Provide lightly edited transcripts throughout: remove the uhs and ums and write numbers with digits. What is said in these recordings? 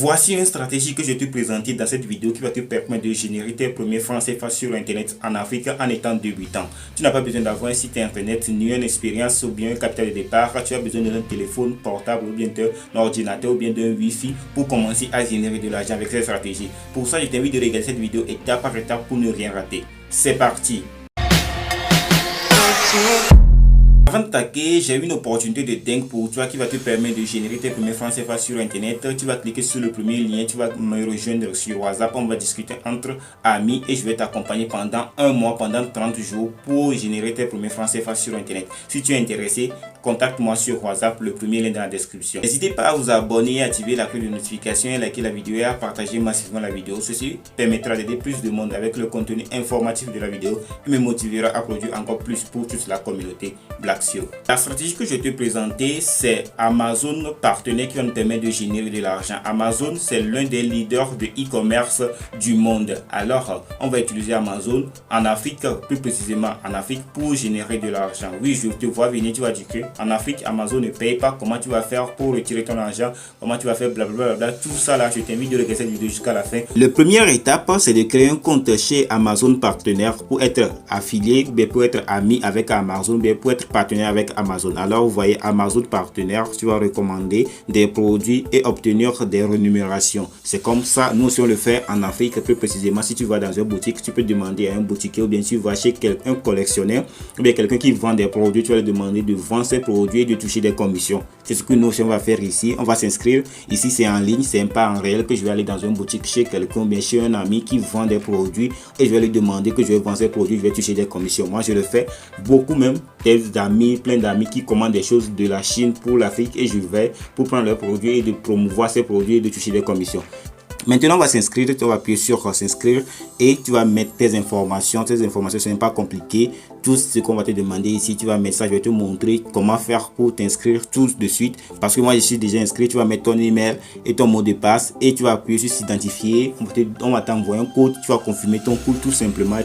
Voici une stratégie que je te présente dans cette vidéo qui va te permettre de générer tes premiers francs CFA sur Internet en Afrique en étant débutant. Tu n'as pas besoin d'avoir un site Internet, ni une expérience ou bien un capital de départ. Tu as besoin d'un téléphone portable ou bien d'un ordinateur ou bien d'un Wi-Fi pour commencer à générer de l'argent avec cette stratégie. Pour ça, je t'invite de regarder cette vidéo étape par étape pour ne rien rater. C'est parti! Avant d'attaquer, j'ai une opportunité de dingue pour toi qui va te permettre de générer tes premiers francs CFA sur Internet. Tu vas cliquer sur le premier lien, tu vas me rejoindre sur WhatsApp. On va discuter entre amis et je vais t'accompagner pendant un mois, pendant 30 jours pour générer tes premiers francs CFA sur Internet. Si tu es intéressé, contacte-moi sur WhatsApp, le premier lien dans la description. N'hésitez pas à vous abonner, à activer la cloche de notification et à liker la vidéo et à partager massivement la vidéo. Ceci permettra d'aider plus de monde avec le contenu informatif de la vidéo et me motivera à produire encore plus pour toute la communauté Black Sio. La stratégie que je te présenter, c'est Amazon partenaire qui va nous permettre de générer de l'argent. Amazon, c'est l'un des leaders de e-commerce du monde. Alors, on va utiliser Amazon en Afrique, plus précisément en Afrique, pour générer de l'argent. Oui, je te vois venir, tu vas dire que en Afrique, Amazon ne paye pas. Comment tu vas faire pour retirer ton argent? Comment tu vas faire blablabla? Tout ça là, je t'invite de regarder cette vidéo jusqu'à la fin. La première étape, c'est de créer un compte chez Amazon partenaire pour être affilié, ou bien pour être ami avec Amazon, ou bien pour être partenaire avec Amazon. Alors, vous voyez Amazon partenaire, tu vas recommander des produits et obtenir des rémunérations. C'est comme ça, nous aussi on le fait en Afrique, plus précisément. Si tu vas dans une boutique, tu peux demander à un boutiquier ou bien tu vas chez un collectionneur ou bien quelqu'un qui vend des produits, tu vas lui demander de vendre ses produits et de toucher des commissions. C'est ce que nous aussi on va faire ici. On va s'inscrire. Ici c'est en ligne, c'est pas en réel que je vais aller dans une boutique chez quelqu'un ou bien chez un ami qui vend des produits et je vais lui demander que je vais vendre ses produits, je vais toucher des commissions. Moi je le fais beaucoup même. Des amis, plein d'amis qui commandent des choses de la Chine pour l'Afrique et je vais pour prendre leurs produits et de promouvoir ces produits et de toucher des commissions. Maintenant, on va s'inscrire, tu vas appuyer sur s'inscrire et tu vas mettre tes informations. Tes informations, ce n'est pas compliqué. Tout ce qu'on va te demander ici, tu vas mettre ça. Je vais te montrer comment faire pour t'inscrire tout de suite. Parce que moi, je suis déjà inscrit. Tu vas mettre ton email et ton mot de passe et tu vas appuyer sur s'identifier. On va t'envoyer un code. Tu vas confirmer ton code tout simplement.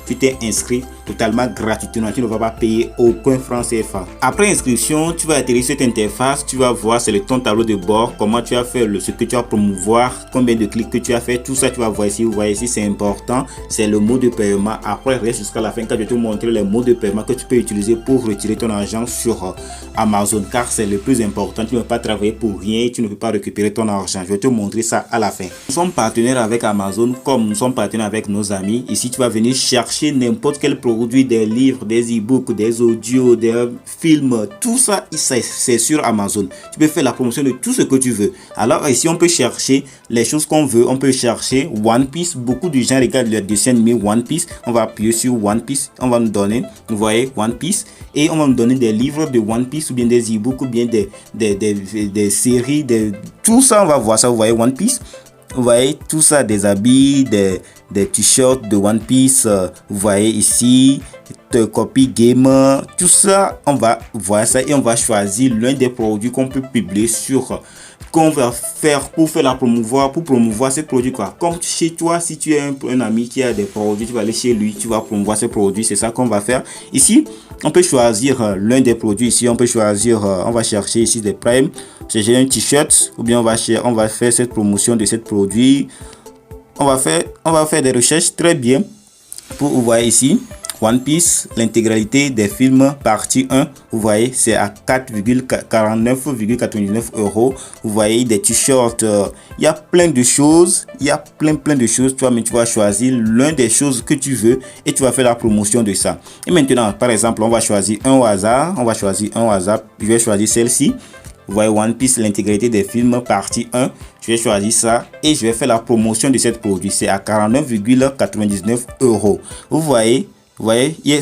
Tu t'es inscrit totalement gratuitement. Tu ne vas pas payer aucun franc CFA. Après inscription, tu vas atterrir sur cette interface. Tu vas voir, c'est ton tableau de bord. Comment tu as fait ce que tu vas promouvoir. Combien de clics que tu as fait. Tout ça, tu vas voir ici. Vous voyez ici, c'est important. C'est le mot de paiement. Après, reste jusqu'à la fin quand je vais te montrer les mots de paiement que tu peux utiliser pour retirer ton argent sur Amazon. Car c'est le plus important. Tu ne peux pas travailler pour rien. Tu ne peux pas récupérer ton argent. Je vais te montrer ça à la fin. Nous sommes partenaires avec Amazon comme nous sommes partenaires avec nos amis. Ici, tu vas venir chercher n'importe quel produit, des livres, des e-books, des audios, des films, tout ça, c'est sur Amazon. Tu peux faire la promotion de tout ce que tu veux. Alors ici, on peut chercher les choses qu'on veut. On peut chercher One Piece. Beaucoup de gens regardent le dessin animé One Piece. On va appuyer sur One Piece. On va nous donner, vous voyez, One Piece. Et on va nous donner des livres de One Piece ou bien des e-books ou bien des séries, tout ça, on va voir ça. Vous voyez One Piece. Vous voyez tout ça, des habits, des t-shirts de One Piece. Vous voyez ici, de copy gamer, tout ça, on va voir ça et on va choisir l'un des produits qu'on peut publier sur, qu'on va faire pour faire la promouvoir, pour promouvoir ces produits quoi. Comme chez toi, si tu es un ami qui a des produits, tu vas aller chez lui, tu vas promouvoir ces produits, c'est ça qu'on va faire. Ici, on peut choisir l'un des produits ici, on peut choisir, on va chercher ici des primes, j'ai un t-shirt ou bien on va faire cette promotion de ce produit. On va faire des recherches très bien pour, vous voyez ici, One Piece, l'intégralité des films, partie 1, vous voyez, c'est à 4,49,99 €. Vous voyez des t-shirts, il y a plein de choses, toi, mais tu vas choisir l'un des choses que tu veux et tu vas faire la promotion de ça. Et maintenant, par exemple, on va choisir un au hasard, je vais choisir celle-ci. Vous voyez One Piece, l'intégralité des films, partie 1. Je vais choisir ça et je vais faire la promotion de ce produit. C'est à 49,99 €. Vous voyez,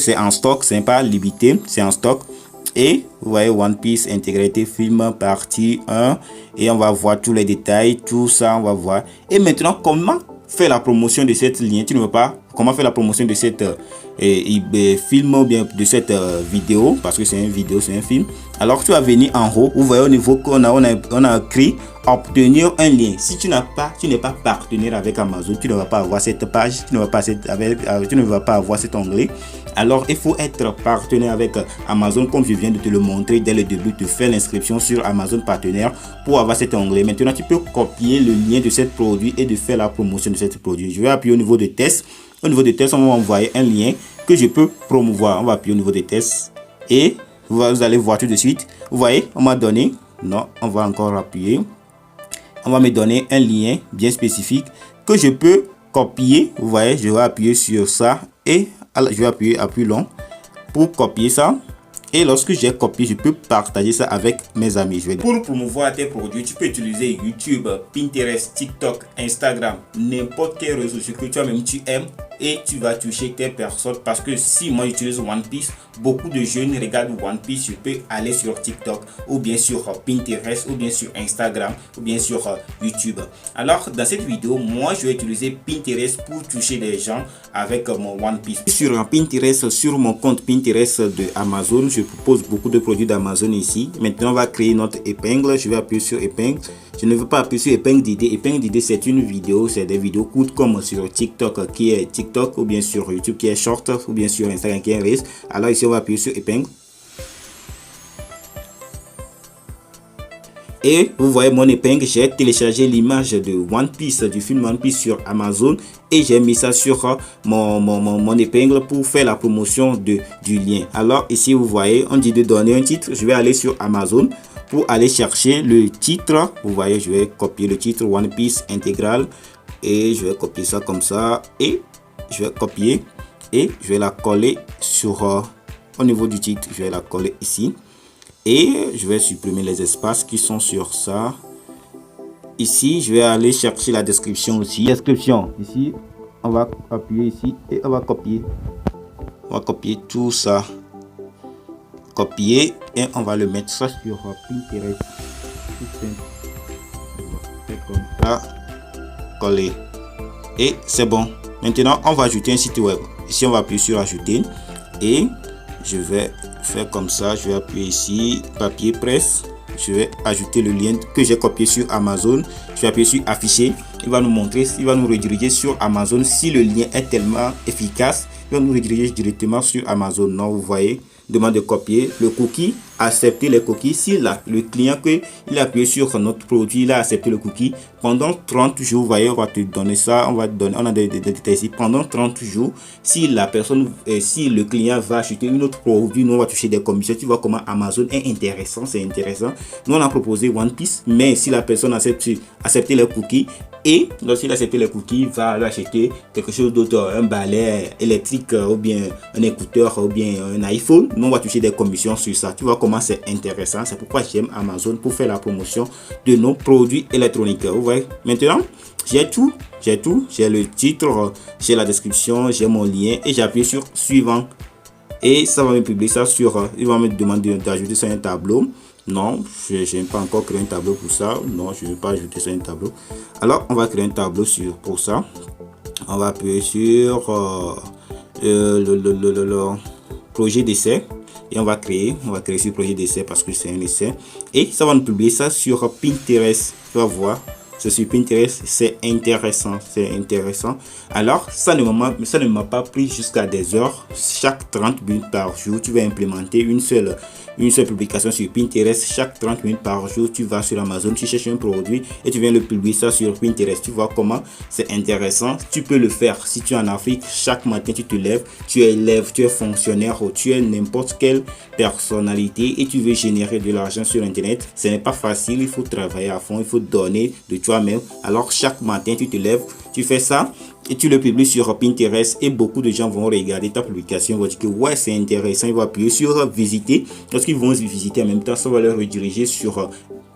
c'est en stock, c'est pas limité, c'est en stock. Et vous voyez One Piece, intégralité film, partie 1. Et on va voir tous les détails, tout ça, on va voir. Et maintenant, comment faire la promotion de cette ligne? Tu ne veux pas comment faire la promotion de cette film ou bien de cette vidéo, parce que c'est une vidéo, c'est un film. Alors tu vas venir en haut, vous voyez au niveau qu'on a écrit obtenir un lien. Si tu n'es pas partenaire avec Amazon, tu ne vas pas avoir cette page, tu ne vas pas avoir cet onglet. Alors, il faut être partenaire avec Amazon, comme je viens de te le montrer dès le début, de faire l'inscription sur Amazon Partenaire pour avoir cet onglet. Maintenant, tu peux copier le lien de ce produit et de faire la promotion de ce produit. Je vais appuyer au niveau de test. Au niveau de test, on va envoyer un lien que je peux promouvoir. On va appuyer au niveau de test et vous allez voir tout de suite. Vous voyez, on m'a donné. Non, on va encore appuyer. On va me donner un lien bien spécifique que je peux copier. Vous voyez, je vais appuyer sur ça et je vais appuyer appui long pour copier ça. Et lorsque j'ai copié, je peux partager ça avec mes amis. Pour promouvoir tes produits, tu peux utiliser YouTube, Pinterest, TikTok, Instagram, n'importe quel réseau que toi-même tu aimes. Et tu vas toucher tes personnes, parce que si moi j'utilise One Piece, beaucoup de jeunes regardent One Piece. Je peux aller sur TikTok ou bien sur Pinterest ou bien sur Instagram ou bien sur YouTube. Alors dans cette vidéo, moi je vais utiliser Pinterest pour toucher les gens avec mon One Piece. Sur Pinterest, sur mon compte Pinterest de Amazon, je propose beaucoup de produits d'Amazon ici. Maintenant on va créer notre épingle. Je vais appuyer sur épingle. Je ne veux pas appuyer sur épingle d'idée. Épingle d'idée, c'est une vidéo, c'est des vidéos courtes comme sur TikTok qui est TikTok ou bien sur YouTube qui est short ou bien sur Instagram qui est Reels. Alors ici on va appuyer sur épingle. Et vous voyez mon épingle, j'ai téléchargé l'image de One Piece, du film One Piece sur Amazon et j'ai mis ça sur mon épingle pour faire la promotion du lien. Alors ici vous voyez, on dit de donner un titre. Je vais aller sur Amazon pour aller chercher le titre. Vous voyez, je vais copier le titre One Piece intégral et je vais copier ça comme ça et je vais copier et je vais la coller sur au niveau du titre. Je vais la coller ici et je vais supprimer les espaces qui sont sur ça. Ici je vais aller chercher la description aussi. Description ici, on va appuyer ici et on va copier tout ça, copier et on va le mettre ça sur Pinterest. Comme ça, coller et c'est bon. Maintenant on va ajouter un site web. Ici on va appuyer sur ajouter et je vais faire comme ça. Je vais appuyer ici papier presse. Je vais ajouter le lien que j'ai copié sur Amazon. Je vais appuyer sur afficher. Il va nous montrer, il va nous rediriger sur Amazon. Si le lien est tellement efficace, il va nous rediriger directement sur Amazon. Non, vous voyez, demande de copier le cookie, accepter les cookies. Si le client que il a appuyé sur notre produit, il a accepté le cookie pendant 30 jours. Vous voyez, on va te donner ça, on a des détails ici. Pendant 30 jours, si la personne, si le client va acheter une autre produit, nous on va toucher des commissions. Tu vois comment Amazon est intéressant, c'est intéressant. Nous on a proposé One Piece, mais si la personne accepte les cookies et lorsqu'il accepte les cookies, il va acheter quelque chose d'autre, un balai électrique ou bien un écouteur ou bien un iPhone, nous on va toucher des commissions sur ça. Tu vois comment c'est intéressant. C'est pourquoi j'aime Amazon, pour faire la promotion de nos produits électroniques. Vous voyez, maintenant j'ai tout, j'ai le titre, j'ai la description, j'ai mon lien et j'appuie sur suivant et ça va me publier ça sur, il va me demander d'ajouter ça à un tableau. Non, je n'ai pas encore créé un tableau pour ça. Non, je ne vais pas ajouter ça à un tableau. Alors on va créer un tableau pour ça. On va appuyer sur le projet d'essai et on va créer ce projet d'essai parce que c'est un essai et ça va nous publier ça sur Pinterest. Tu vas voir, c'est sur Pinterest, c'est intéressant, Alors ça ne m'a pas pris jusqu'à des heures. Chaque 30 minutes par jour, tu vas implémenter une seule publication sur Pinterest. Chaque 30 minutes par jour, tu vas sur Amazon, tu cherches un produit et tu viens le publier ça sur Pinterest. Tu vois comment c'est intéressant. Tu peux le faire si tu es en Afrique. Chaque matin, tu te lèves, tu es élève, tu es fonctionnaire ou tu es n'importe quelle personnalité et tu veux générer de l'argent sur Internet. Ce n'est pas facile, il faut travailler à fond, il faut donner de toi-même. Alors chaque matin, tu te lèves, tu fais ça et tu le publies sur Pinterest et beaucoup de gens vont regarder ta publication, vont dire que ouais c'est intéressant, ils vont appuyer sur visiter. Lorsqu'ils vont visiter en même temps, ça va leur rediriger sur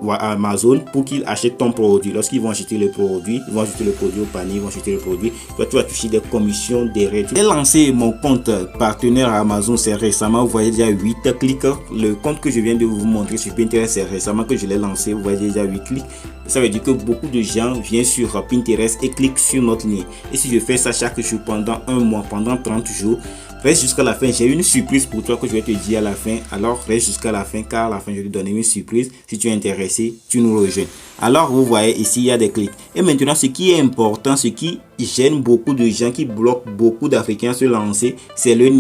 Amazon pour qu'ils achètent ton produit. Lorsqu'ils vont acheter le produit, ils vont acheter le produit au panier, ils vont acheter le produit. Toi, tu vas toucher des commissions, des réductions. J'ai lancé mon compte partenaire à Amazon, c'est récemment. Vous voyez déjà 8 clics. Le compte que je viens de vous montrer sur Pinterest, c'est récemment que je l'ai lancé. Vous voyez déjà 8 clics. Ça veut dire que beaucoup de gens viennent sur Pinterest et cliquent sur notre lien. Et si je fais ça chaque jour pendant un mois, pendant 30 jours, reste jusqu'à la fin. J'ai une surprise pour toi que je vais te dire à la fin. Alors reste jusqu'à la fin, car à la fin je vais te donner une surprise. Si tu es intéressé, tu nous rejoins. Alors vous voyez ici il y a des clics. Et maintenant ce qui est important, ce qui gêne beaucoup de gens, qui bloque beaucoup d'Africains à se lancer, c'est le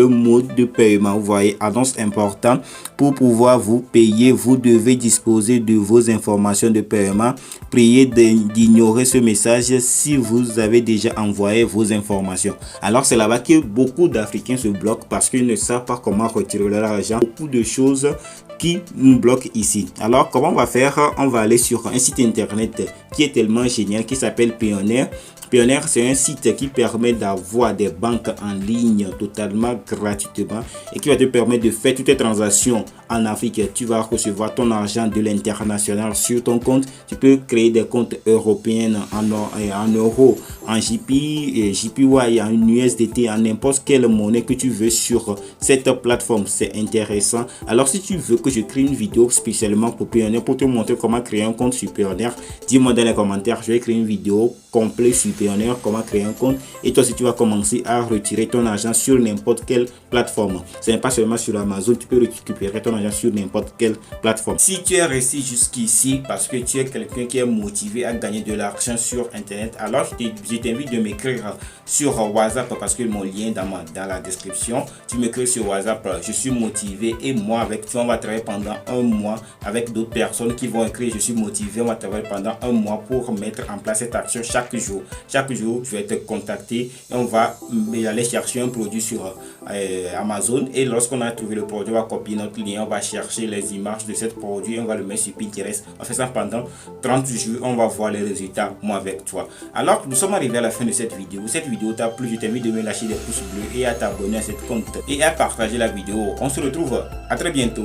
mode de paiement. Vous voyez, annonce importante. Pour pouvoir vous payer, vous devez disposer de vos informations de paiement. Priez d'ignorer ce message si vous avez déjà envoyé vos informations. Alors c'est là-bas que beaucoup d'Africains se bloquent parce qu'ils ne savent pas comment retirer leur argent. Beaucoup de choses qui nous bloquent ici. Alors comment on va faire? On va aller sur un site internet qui est tellement génial, qui s'appelle Payoneer. Payoneer, c'est un site qui permet d'avoir des banques en ligne totalement gratuitement et qui va te permettre de faire toutes tes transactions en Afrique. Tu vas recevoir ton argent de l'international sur ton compte. Tu peux créer des comptes européens en euros, en JPY, en USDT, en n'importe quelle monnaie que tu veux sur cette plateforme. C'est intéressant. Alors si tu veux que je crée une vidéo spécialement pour Payoneer, pour te montrer comment créer un compte sur Payoneer, dis-moi dans les commentaires. Je vais créer une vidéo complète sur Payoneer, comment créer un compte, et toi si tu vas commencer à retirer ton argent sur n'importe quelle plateforme. Ce n'est pas seulement sur Amazon, tu peux récupérer ton argent sur n'importe quelle plateforme. Si tu es resté jusqu'ici parce que tu es quelqu'un qui est motivé à gagner de l'argent sur internet, alors je t'invite de m'écrire sur WhatsApp parce que mon lien dans la description. Tu m'écris sur WhatsApp, je suis motivé, et moi avec toi on va travailler pendant un mois avec d'autres personnes qui vont écrire je suis motivé. On va travailler pendant un mois pour mettre en place cette action chaque jour. Chaque jour, je vais te contacter et on va aller chercher un produit sur Amazon, et lorsqu'on a trouvé le produit, on va copier notre lien, on va chercher les images de ce produit et on va le mettre sur Pinterest. On fait ça pendant 30 jours, on va voir les résultats, moi avec toi. Alors, nous sommes arrivés à la fin de cette vidéo. Cette vidéo t'a plu, je t'invite de me lâcher des pouces bleus et à t'abonner à cette compte et à partager la vidéo. On se retrouve à très bientôt.